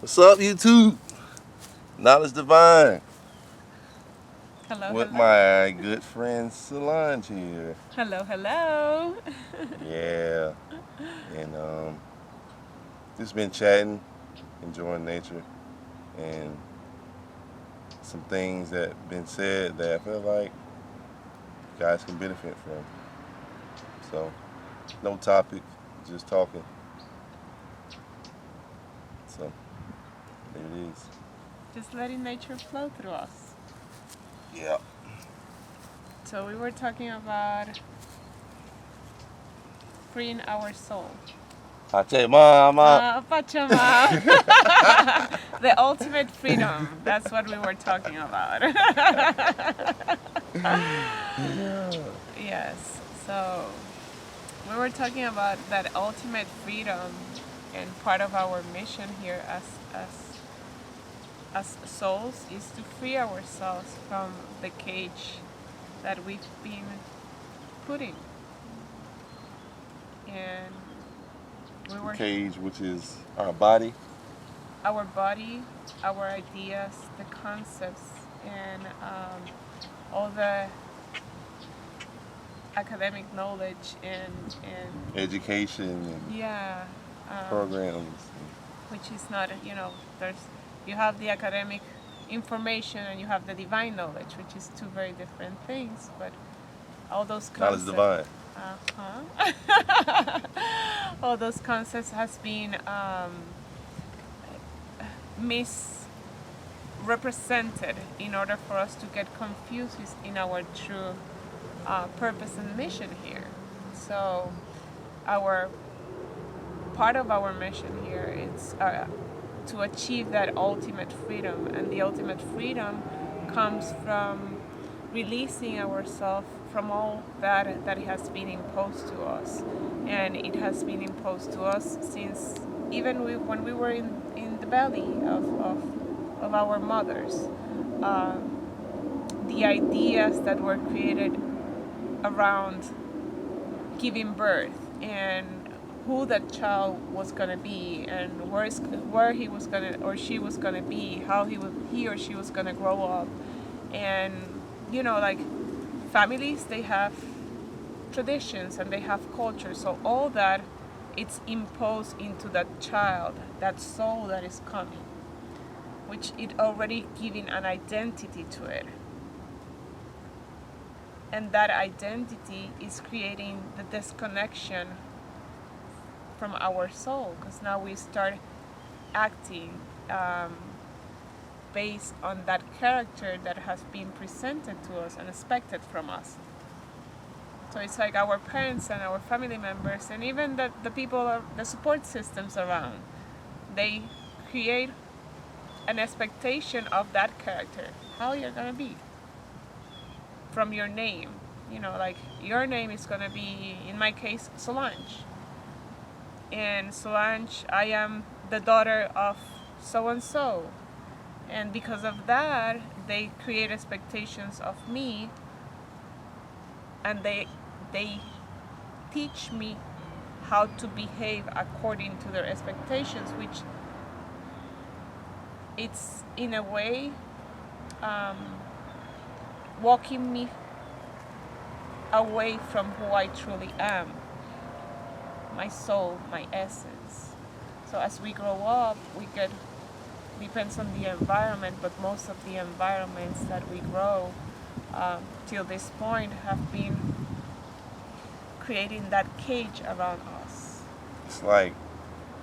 What's up, YouTube? Knowledge Divine Hello, with hello. my good friend Solange here. Hello, hello. Yeah, and just been chatting, enjoying nature, and some things that been said that I feel like you guys can benefit from. So, no topic, just talking. So, there it is. Just letting nature flow through us. Yeah. So, we were talking about freeing our soul. Ate mama. Pachama. The ultimate freedom. That's what we were talking about. Yes. So, we were talking about that ultimate freedom, and part of our mission here as souls is to free ourselves from the cage that we've been put in. And we were Cage, which is our body. our body, our ideas, the concepts, and all the academic knowledge and Education and yeah, programs. which is not there's you have the academic information and you have the divine knowledge, which is two very different things, but all those Knowledge concepts. Divine. All those concepts has been misrepresented in order for us to get confused in our true purpose and mission here. So, our part of our mission here is to achieve that ultimate freedom, and the ultimate freedom comes from releasing ourselves from all that has been imposed to us, and it has been imposed to us since even when we were in the belly of our mothers. Uh, the ideas that were created around giving birth and who that child was gonna be and where he was gonna or she was gonna be, how he or she was gonna grow up, and like families, they have traditions and they have culture, so all that it's imposed into that child, that soul that is coming, which it already giving an identity to it, and that identity is creating the disconnection from our soul, because now we start acting based on that character that has been presented to us and expected from us. So it's like our parents and our family members and even the people, the support systems around, they create an expectation of that character, how you're gonna be from your name. Like your name is gonna be, in my case, Solange. And Solange, I am the daughter of so and so. And because of that, they create expectations of me, and they teach me how to behave according to their expectations, which it's in a way um, walking me away from who I truly am, my soul, my essence. So as we grow up, we get, depends on the environment, but most of the environments that we grow till this point have been creating that cage around us. It's like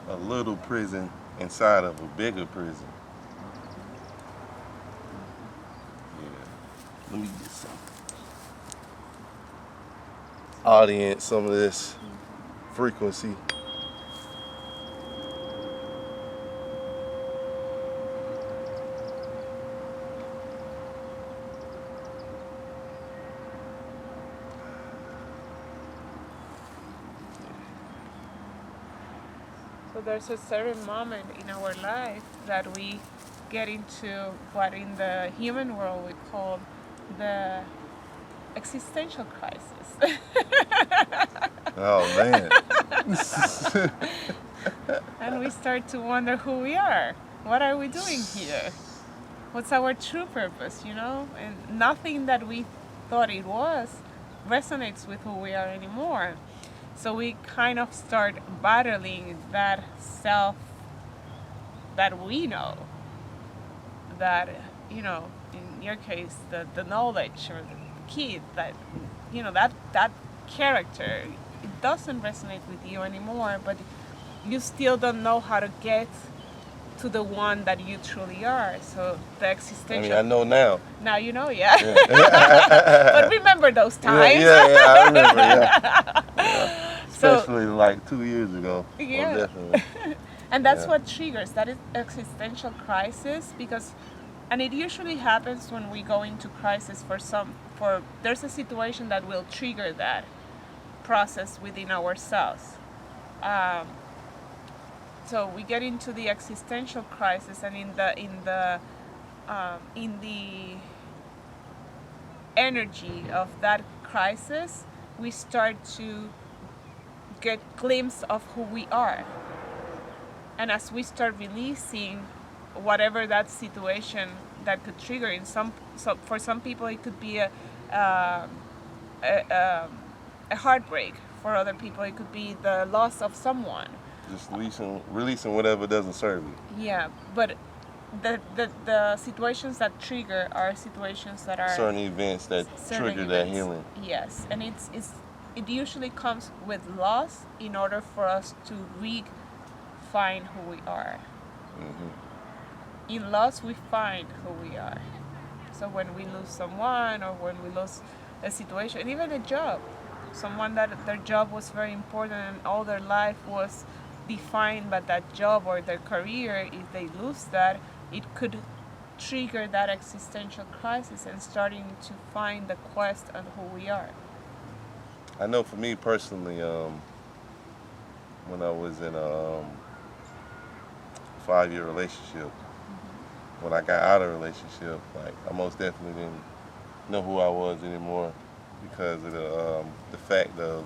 a little prison inside of a bigger prison. Yeah. Let me get some audience, some of this frequency. So there's a certain moment in our life that we get into what in the human world we call the existential crisis. Oh man. And we start to wonder who we are. What are we doing here? What's our true purpose, you know? And nothing that we thought it was resonates with who we are anymore. So we kind of start battling that self that we know, that, you know, in your case, the knowledge or the kid, that, you know, that character, it doesn't resonate with you anymore, but you still don't know how to get to the one that you truly are. So the I existential. mean, I know now. Now you know, yeah. Yeah. But remember those Yeah, times. I remember. Yeah. Yeah. So Especially like 2 years ago. yeah. Oh, definitely. And that's Yeah. what triggers that is existential crisis, because, and it usually happens when we go into crisis for there's a situation that will trigger that process within ourselves. Um, so we get into the existential crisis, and in the energy of that crisis, we start to get glimpse of who we are. And as we start releasing whatever that situation that could trigger, for some people it could be a, a, a heartbreak. For other people it could be the loss of someone. Just releasing whatever doesn't serve you. Yeah, but the situations that trigger are situations that are Certain events that certain trigger that events. healing. Yes, and it usually comes with loss in order for us to find who we are. Mm-hmm. In loss, we find who we are. So when we lose someone, or when we lose a situation, even a job, someone that their job was very important and all their life was defined by that job or their career, if they lose that, it could trigger that existential crisis and starting to find the quest on who we are. I know for me personally, when I was in a 5-year relationship, when I got out of a relationship, like I most definitely didn't know who I was anymore, because of the fact of,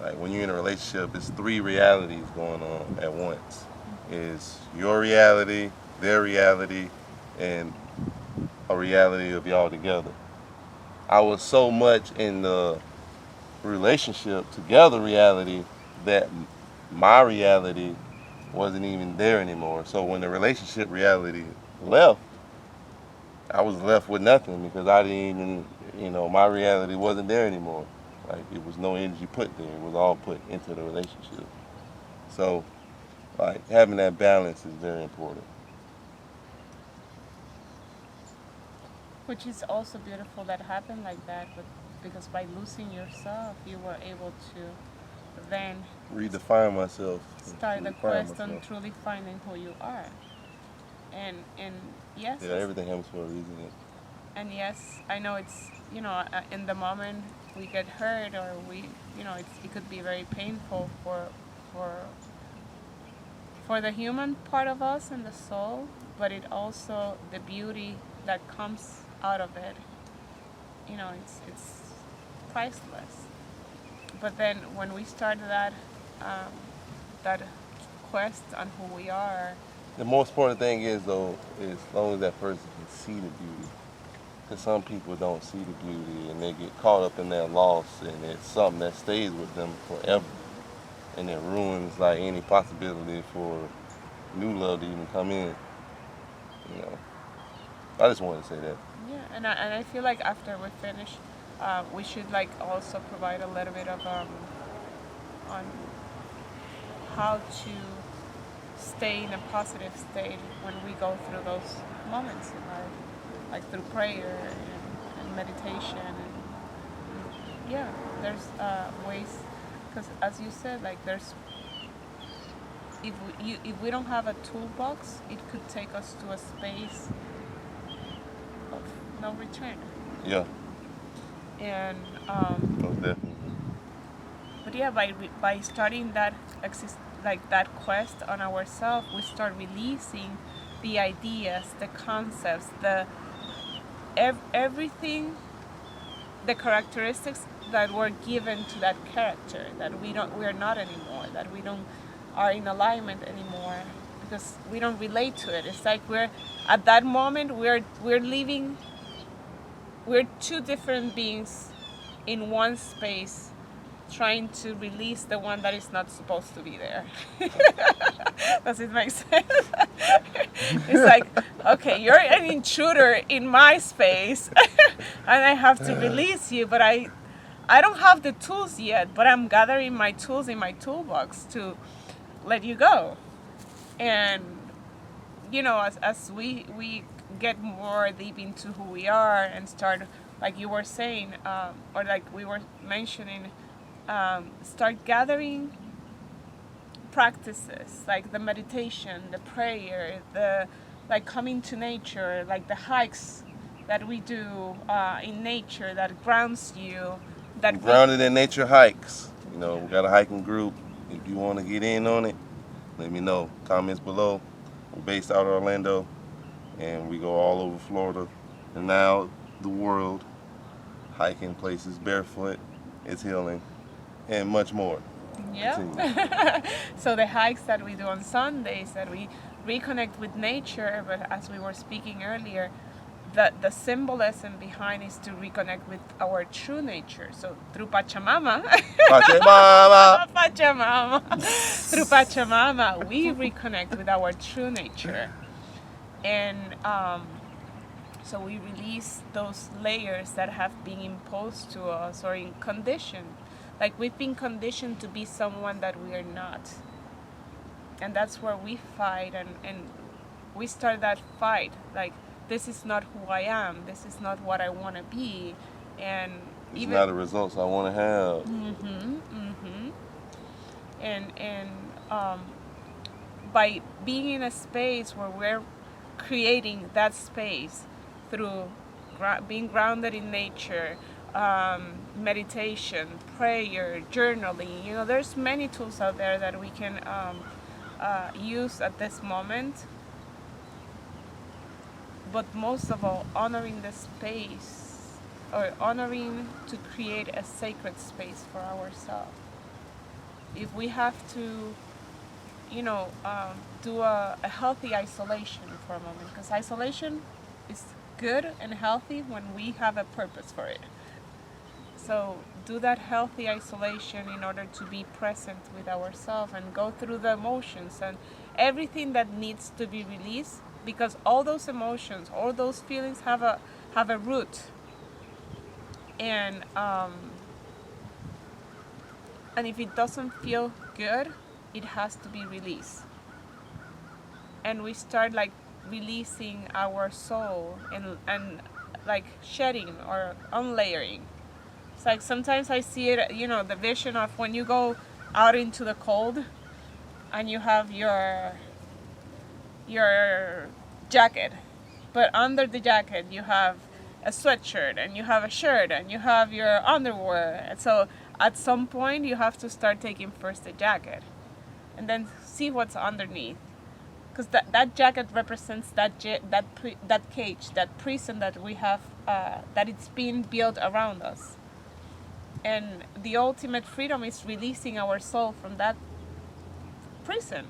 like, when you're in a relationship, it's 3 realities going on at once. It's your reality, their reality, and a reality of y'all together. I was so much in the relationship together reality that my reality wasn't even there anymore. So when the relationship reality left, I was left with nothing, because I didn't even, my reality wasn't there anymore. Like, it was no energy put there. It was all put into the relationship. So, like, having that balance is very important. Which is also beautiful that happened like that, but because by losing yourself, you were able to then Redefine myself. start the Redefine quest on myself. truly finding who you are. And yes, Yeah, everything happens for a reason. and yes, I know it's, in the moment we get hurt, or it could be very painful for for the human part of us and the soul, but it also, the beauty that comes out of it, it's priceless. But then when we start that quest on who we are, The most important thing is, though, is as long as that person can see the beauty. Because some people don't see the beauty, and they get caught up in their loss, and it's something that stays with them forever. And it ruins, like, any possibility for new love to even come in. You know, I just wanted to say that. yeah, and I feel like after we finish, we should like also provide a little bit of on how to stay in a positive state when we go through those moments in life, like through prayer and meditation, and yeah, there's ways, because as you said, like there's, if we don't have a toolbox, it could take us to a space of no return. Yeah, And most definitely. but yeah, by starting that quest on ourselves, we start releasing the ideas, the concepts, everything, the characteristics that were given to that character, that we're not anymore, that we don't are in alignment anymore, because we don't relate to it. It's like we're at that moment we're living. We're two different beings in one space, trying to release the one that is not supposed to be there. Does it make sense? It's like, okay, you're an intruder in my space, and I have to release you, but I don't have the tools yet, but I'm gathering my tools in my toolbox to let you go. And as we get more deep into who we are and start, like you were saying, or like we were mentioning, start gathering practices like the meditation, the prayer, the like coming to nature, like the hikes that we do in nature that grounds you. That Grounded in Nature hikes. We got a hiking group. If you want to get in on it, let me know. Comments below. We're based out of Orlando, and we go all over Florida and now the world, hiking places barefoot. It's healing, and much more. Yeah. So the hikes that we do on Sundays, that we reconnect with nature, but as we were speaking earlier, the symbolism behind is to reconnect with our true nature. So through Pachamama, Pachamama. Pachamama, through Pachamama, we reconnect with our true nature, and so we release those layers that have been imposed to us or in condition. Like we've been conditioned to be someone that we are not. And that's where we fight and we start that fight. Like, this is not who I am. This is not what I want to be. And it's not the results I want to have. And by being in a space where we're creating that space through being grounded in nature, meditation, prayer, journaling. There's many tools out there that we can use at this moment. But most of all, honoring the space, or honoring to create a sacred space for ourselves. If we have to, do a healthy isolation for a moment, because isolation is good and healthy when we have a purpose for it. So do that healthy isolation in order to be present with ourselves and go through the emotions and everything that needs to be released, because all those emotions, all those feelings have a root. And if it doesn't feel good, it has to be released. And we start like releasing our soul and like shedding or unlayering. It's like sometimes I see it, the vision of when you go out into the cold and you have your jacket, but under the jacket you have a sweatshirt and you have a shirt and you have your underwear. And so at some point you have to start taking first the jacket and then see what's underneath. Because that jacket represents that cage, that prison that we have, that it's being built around us. And the ultimate freedom is releasing our soul from that prison.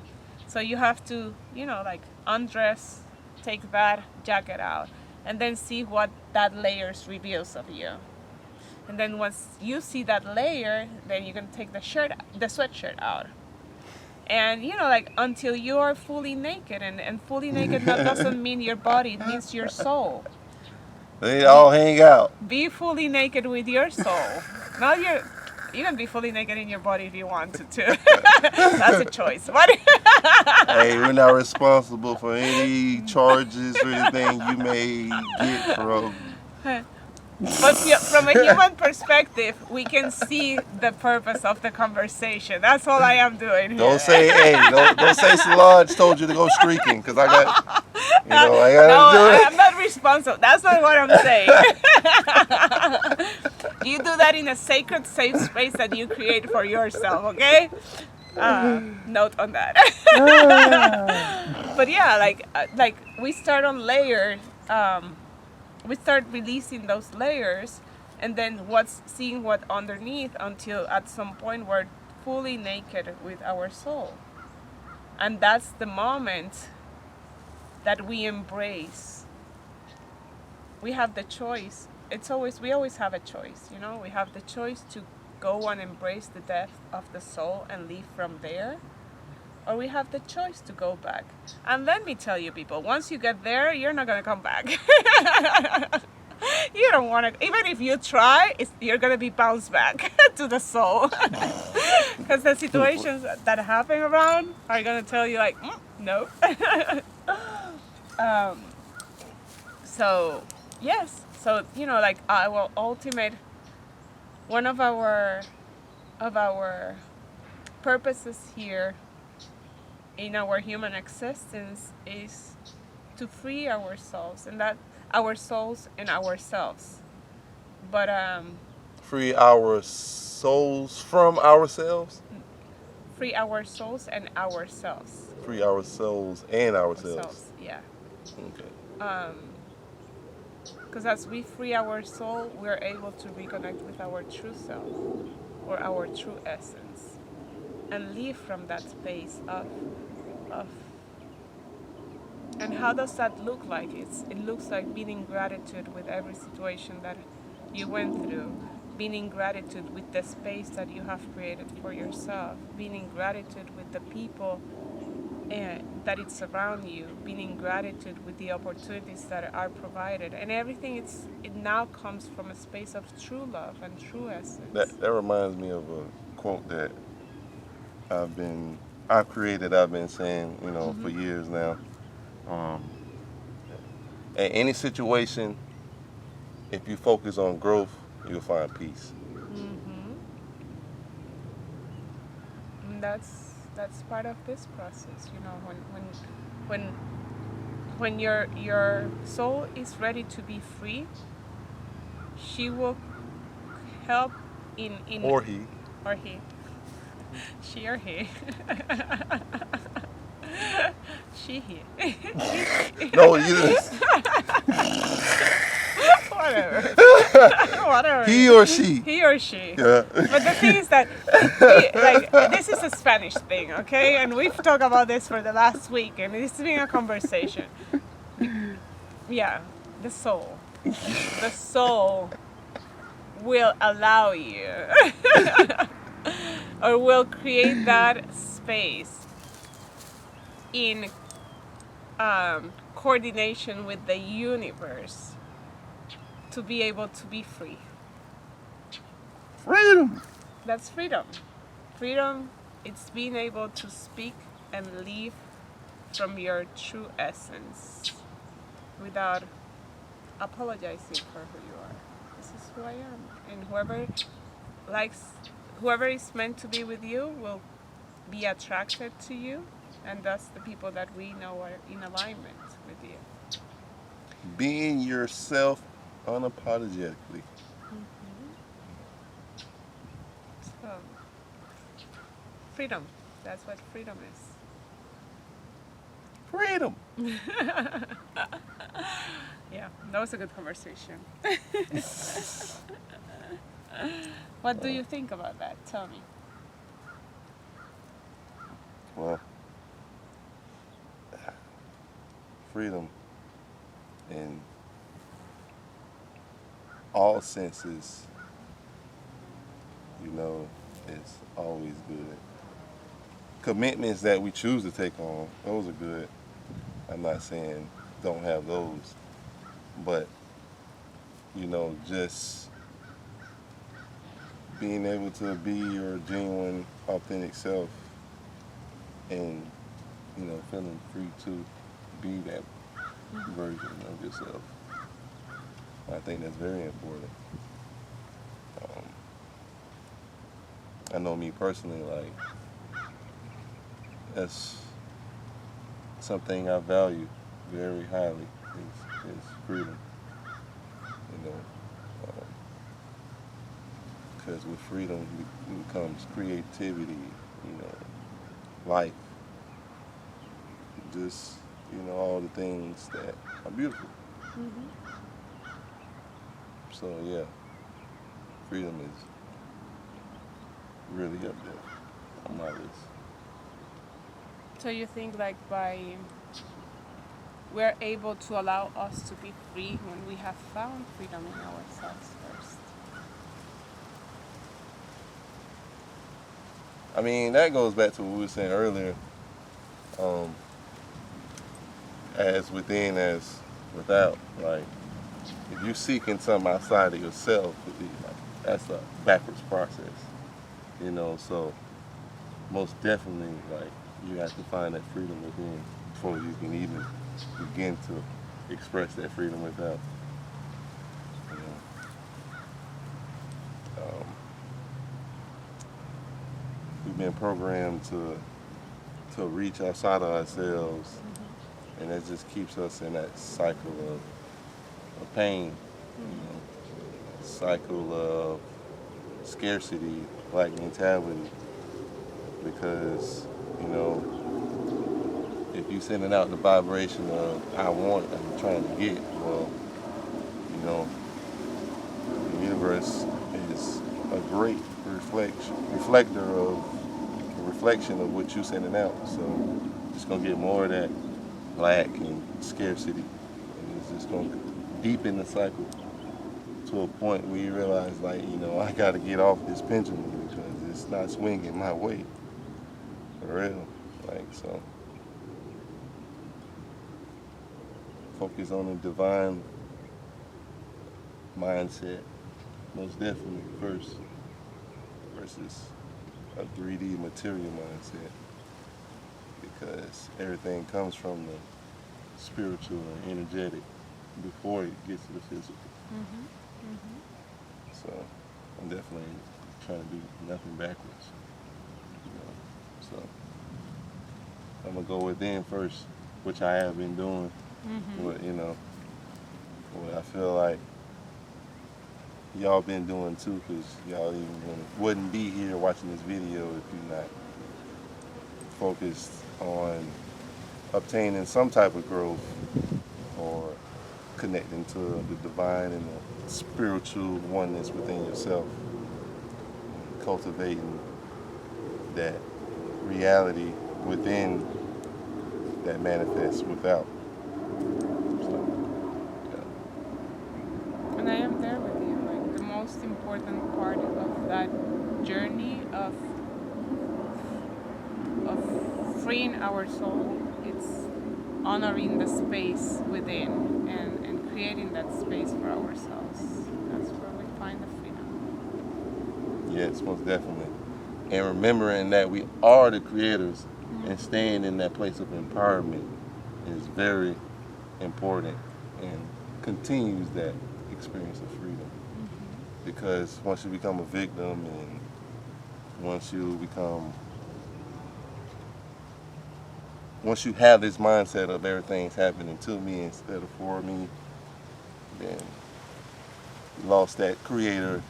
So you have to, like undress, take that jacket out, and then see what that layers reveals of you. And then once you see that layer, then you can take the sweatshirt out. And like until you are fully naked, and fully naked that doesn't mean your body, it means your soul. They all hang out. Be fully naked with your soul. Not you can be fully naked in your body if you wanted to. That's a choice. What? Hey, we're not responsible for any charges or anything you may get from. But from a human perspective, we can see the purpose of the conversation. That's all I am doing here. Don't say Solange told you to go streaking, because I got do it. I'm not responsible. That's not what I'm saying. You do that in a sacred, safe space that you create for yourself, okay? Note on that. But yeah, like we start on layers. We start releasing those layers, and then seeing what underneath, until at some point we're fully naked with our soul. And that's the moment that we embrace. We have the choice. We always have a choice, you know? We have the choice to go and embrace the death of the soul and leave from there, or we have the choice to go back. And let me tell you, people, once you get there, you're not gonna come back. You don't want to, even if you try, you're gonna be bounced back to the soul. Because the situations that happen around are gonna tell you, like, no. um, so, yes. So, you know, like our ultimate, one of our purposes here in our human existence is to free ourselves, and that our souls and ourselves. But Free our souls from ourselves. free our souls and ourselves. Free our souls and ourselves. Ourselves, yeah. Okay. Because as we free our soul, we're able to reconnect with our true self or our true essence, and live from that space of. And how does that look like? It looks like being in gratitude with every situation that you went through, being in gratitude with the space that you have created for yourself, being in gratitude with the people that it's around you, being in gratitude with the opportunities that are provided, and everything. It now comes from a space of true love and true essence. That reminds me of a quote that I've created. I've been saying, for years now. In any situation, if you focus on growth, you'll find peace. And that's part of this process, you know, when when your soul is ready to be free, she will help in Or he. or he, she or he. She, he. No, you just. Whatever. Whatever. He or she. He or she. Yeah. But the thing is that, this is a Spanish thing, okay? And we've talked about this for the last week, and it's been a conversation. Yeah, the soul. The soul will allow you, or will create that space in coordination with the universe to be able to be free. Freedom. That's freedom. Freedom, it's being able to speak and live from your true essence without apologizing for who you are. This is who I am. And whoever is meant to be with you will be attracted to you, and thus the people that we know are in alignment with you. Being yourself unapologetically. So, freedom. That's what freedom is. Freedom. Yeah, that was a good conversation. What do you think about that? Tell me. Well, freedom in all senses, is always good. Commitments that we choose to take on, those are good. I'm not saying don't have those, but just being able to be your genuine, authentic self, and feeling free to be that version of yourself. I think that's very important. I know me personally, like, that's something I value very highly is freedom. Because with freedom comes creativity, life, just all the things that are beautiful. So yeah, freedom is really up there on my list. So you think like by we're able to allow us to be free when we have found freedom in ourselves first. I mean, that goes back to what we were saying earlier. Um, as within, as without. Like, if you're seeking something outside of yourself, that's a backwards process. So most definitely, like, you have to find that freedom within before you can even begin to express that freedom without. You know, we've been programmed to reach outside of ourselves, and that just keeps us in that cycle of pain, cycle of scarcity, lack mentality. Because, if you're sending out the vibration of I want, I'm trying to get, well, the universe is a great reflection of what you're sending out. So you're just gonna get more of that lack and scarcity, and it's just gonna deepen the cycle to a point where you realize, like, I gotta get off this pendulum because it's not swinging my way. For real. Like, so focus on the divine mindset, most definitely first, versus a 3D material mindset, because everything comes from the spiritual and energetic before it gets to the physical. So I'm definitely trying to do nothing backwards. So I'm gonna go within first, which I have been doing. But what I feel like y'all been doing too, because y'all even wouldn't be here watching this video if you're not focused on obtaining some type of growth or connecting to the divine and the spiritual oneness within yourself, and cultivating that reality within that manifests without. So, yeah. And I am there with you. Like the most important part of that journey of freeing our soul, it's honoring the space within and creating that space for ourselves. That's where we find the freedom. Yes, most definitely. And remembering that we are the creators, and staying in that place of empowerment is very important and continues that experience of freedom. Because once you become a victim, and once you have this mindset of everything's happening to me instead of for me, then you lost that creator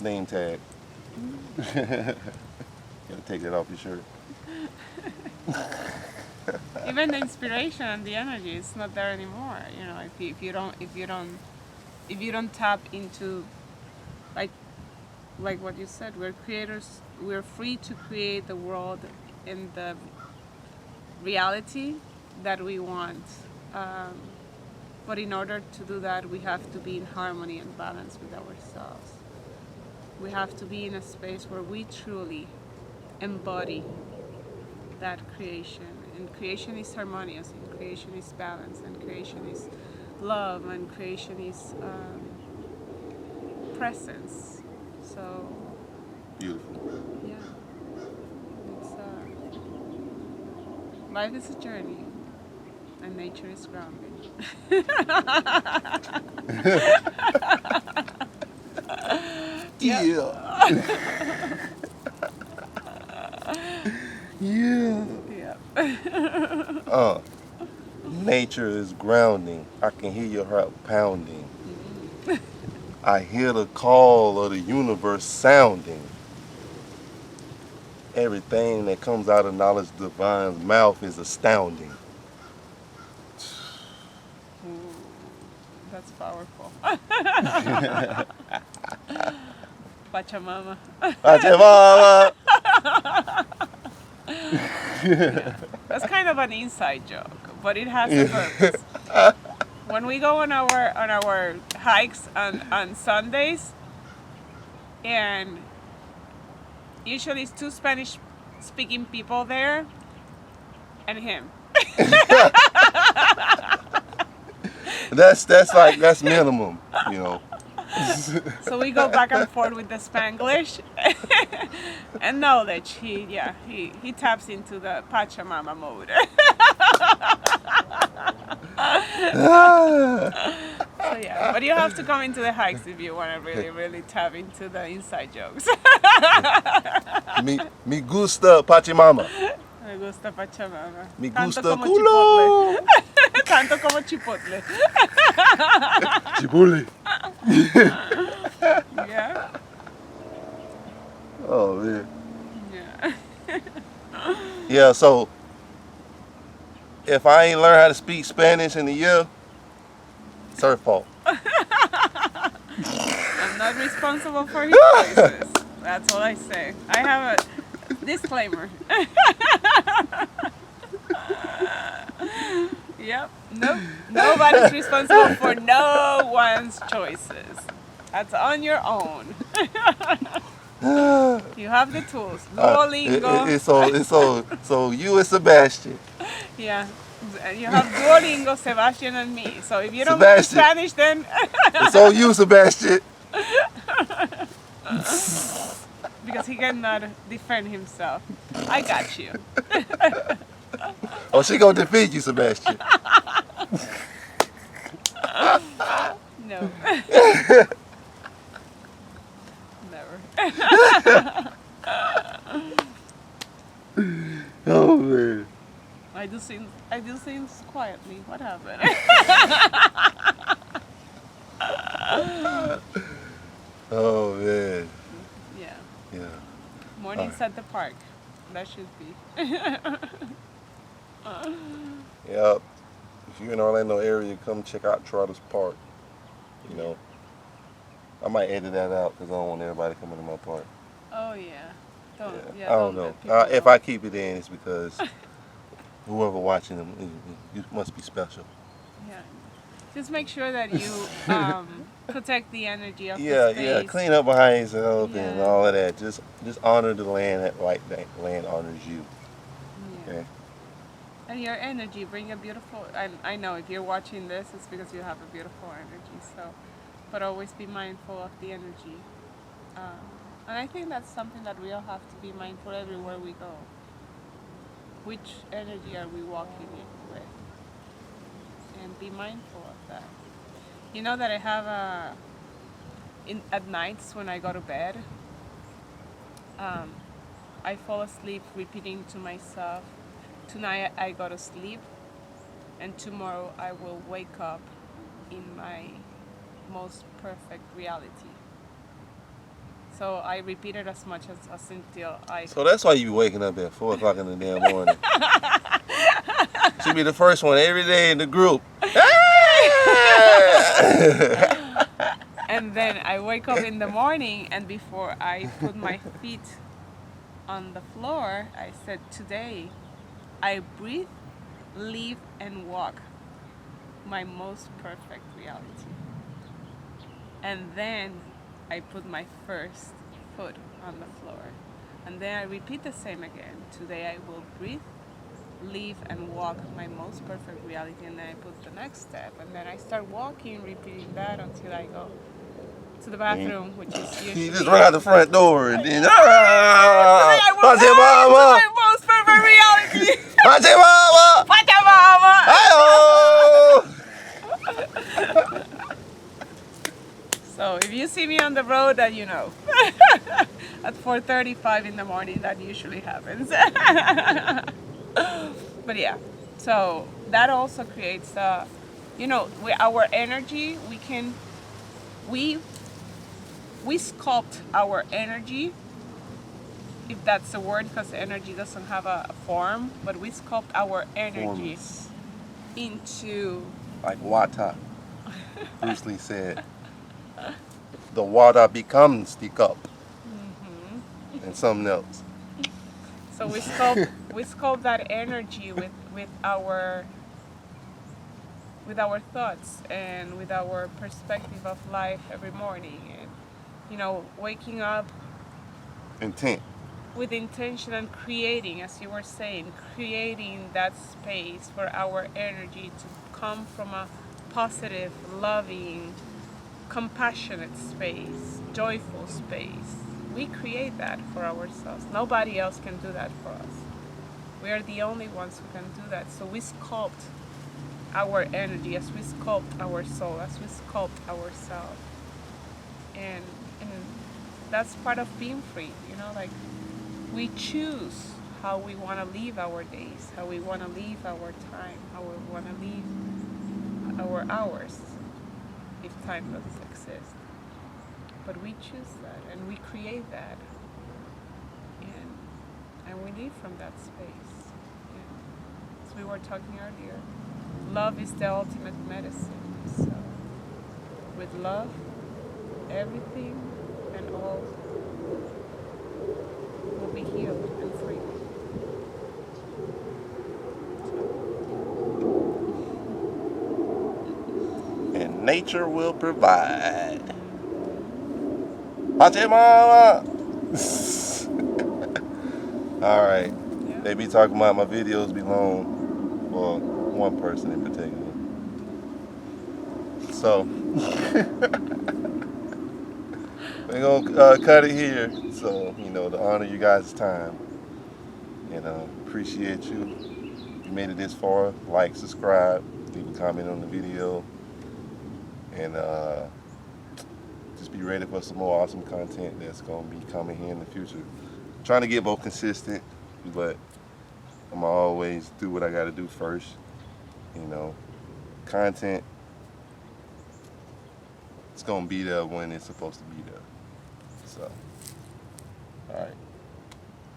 name tag. You gotta take that off your shirt. Even the inspiration and the energy, it's not there anymore. If you don't tap into, like what you said, we're creators. We're free to create the world in the reality that we want. But in order to do that, we have to be in harmony and balance with ourselves. We have to be in a space where we truly embody that creation. And creation is harmonious, and creation is balance, and creation is love, and creation is presence. So Beautiful. yeah, it's life is a journey, and nature is grounding. Yeah. Yeah. Yeah. Nature is grounding. I can hear your heart pounding. I hear the call of the universe sounding. Everything that comes out of knowledge divine's mouth is astounding. Ooh, that's powerful. Pachamama. Pachamama. Yeah. That's kind of an inside joke, but it has a purpose. When we go on our hikes on Sundays, and usually it's two Spanish speaking people there and him. That's minimum, you know. So we go back and forth with the Spanglish and knowledge. He taps into the Pachamama mode. So yeah, but you have to come into the hikes if you want to really tap into the inside jokes. Me gusta Pachamama. Me gusta Pachamama. Me Tanto gusta como culo. chipotle. Tanto como chipotle. Chibuli. Yeah. Oh man. Yeah. Yeah, so if I ain't learned how to speak Spanish in a year, it's her fault. I'm not responsible for his choices. That's all I say. I have a disclaimer. Yep. Nope. Nobody's responsible for no one's choices. That's on your own. You have the tools. Duolingo. So you and Sebastian. Yeah. You have Duolingo, Sebastian, and me. So if you don't know Spanish, then It's on you, Sebastian. because he cannot defend himself. I got you. Oh, she gonna defeat you, Sebastian. No. Never. Oh man. I do things quietly. What happened? Oh man. Yeah. Yeah. Mornings at the park. That should be. Yep. If you're in Orlando area, come check out Trotters Park. You know. I might edit that out because I don't want everybody coming to my park. Oh yeah. Don't. Yeah. Yeah. I don't know. If I keep it in, it's because whoever watching them, you must be special. Yeah. Just make sure that you protect the energy of the Yeah, space. yeah. Clean up behind yourself and Yeah. all of that. Just honor the land like that land honors you. Yeah. Okay. And your energy, bring a beautiful. I know if you're watching this, it's because you have a beautiful energy. So, but always be mindful of the energy. And I think that's something that we all have to be mindful everywhere we go. Which energy are we walking in with? And be mindful of that. You know that I have at nights when I go to bed, I fall asleep repeating to myself, tonight I go to sleep, and tomorrow I will wake up in my most perfect reality. So I repeat it as much as until I. So that's why you waking up at 4 o'clock in the damn morning. Should be the first one every day in the group. And then I wake up in the morning, and before I put my feet on the floor, I said, today I breathe, live, and walk my most perfect reality. And then I put my first foot on the floor. And then I repeat the same again. Today I will breathe, live, and walk my most perfect reality. And then I put the next step. And then I start walking, repeating that until I go to the bathroom, which is usually... You just run out the front door and then... Today I will my most perfect reality. Pachamama! Pachamama! So if you see me on the road, that you know. At 4:35 in the morning, that usually happens. But yeah, so that also creates, our energy. We sculpt our energy, if that's a word, because energy doesn't have a form, but we sculpt our energy into... Like water. Bruce Lee said, the water becomes the cup. And something else. So we sculpt that energy with our thoughts and with our perspective of life every morning, and waking up Intent. with intention and creating, as you were saying, creating that space for our energy to come from a positive, loving, compassionate space, joyful space. We create that for ourselves. Nobody else can do that for us. We are the only ones who can do that. So we sculpt our energy as we sculpt our soul, as we sculpt ourselves. And that's part of being free, like we choose how we want to live our days, how we want to live our time, how we want to live our hours, if time doesn't exist. But we choose that and we create that, and we live from that space. And as we were talking earlier, love is the ultimate medicine. So with love, everything and all will be healed and free. And nature will provide. Pachamama! All right. Yeah. They be talking about my videos be long. Well, one person in particular. So, we're going to cut it here. So, to honor you guys' time. And appreciate you. If you made it this far, like, subscribe, leave a comment on the video. And just be ready for some more awesome content that's going to be coming here in the future. Trying to get more consistent, but I'm always do what I got to do first. Content, it's going to be there when it's supposed to be there. So, all right.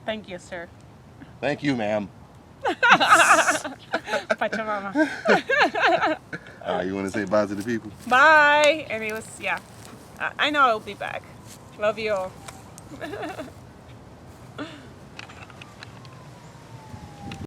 Thank you, sir. Thank you, ma'am. Pachamama. All right, you want to say bye to the people? Bye. And it was, I know I'll be back. Love you all.